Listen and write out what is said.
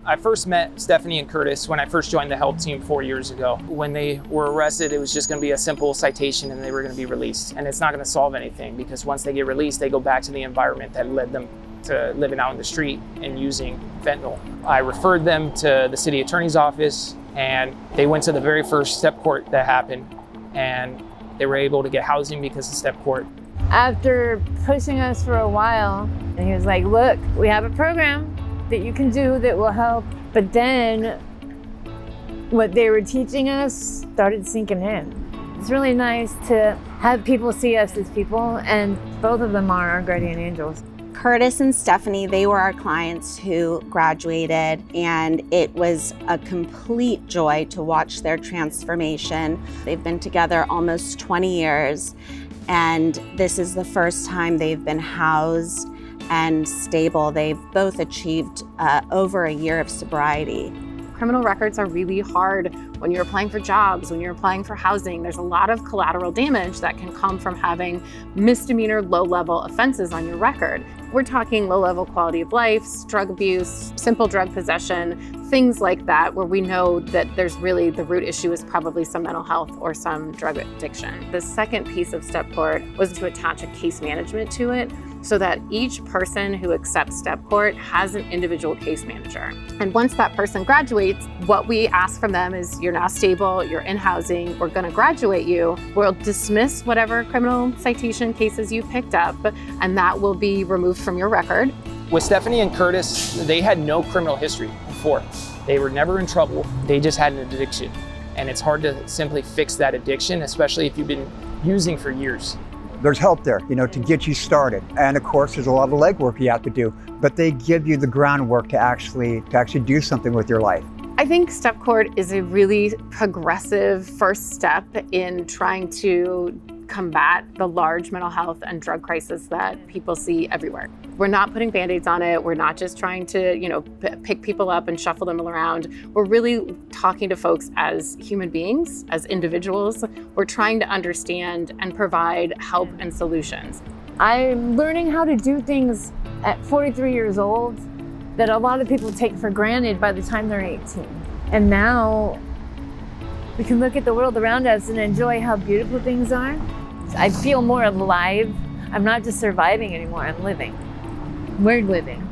I first met Stephanie and Curtis when I first joined the help team 4 years ago. When they were arrested, it was just going to be a simple citation and they were going to be released. And it's not going to solve anything because once they get released, they go back to the environment that led them to living out in the street and using fentanyl. I referred them to the city attorney's office and they went to the very first step court that happened and they were able to get housing because of step court. After pushing us for a while, and he was like, look, we have a program that you can do that will help. But then what they were teaching us started sinking in. It's really nice to have people see us as people, and both of them are our guardian angels. Curtis and Stephanie, they were our clients who graduated, and it was a complete joy to watch their transformation. They've been together almost 20 years, and this is the first time they've been housed and stable. They've both achieved over a year of sobriety. Criminal records are really hard when you're applying for jobs, when you're applying for housing. There's a lot of collateral damage that can come from having misdemeanor low-level offenses on your record. We're talking low-level quality of life, drug abuse, simple drug possession, things like that, where we know that there's really the root issue is probably some mental health or some drug addiction. The second piece of step court was to attach a case management to it so that each person who accepts step court has an individual case manager. And once that person graduates, what we ask from them is, you're now stable, you're in housing, we're gonna graduate you, we'll dismiss whatever criminal citation cases you picked up, and that will be removed from your record. With Stephanie and Curtis, they had no criminal history before. They were never in trouble, they just had an addiction. And it's hard to simply fix that addiction, especially if you've been using for years. There's help there, to get you started. And of course, there's a lot of legwork you have to do, but they give you the groundwork to actually do something with your life. I think step court is a really progressive first step in trying to combat the large mental health and drug crisis that people see everywhere. We're not putting Band-Aids on it. We're not just trying to, pick people up and shuffle them around. We're really talking to folks as human beings, as individuals. We're trying to understand and provide help and solutions. I'm learning how to do things at 43 years old that a lot of people take for granted by the time they're 18. And now we can look at the world around us and enjoy how beautiful things are. I feel more alive. I'm not just surviving anymore, I'm living. We're living.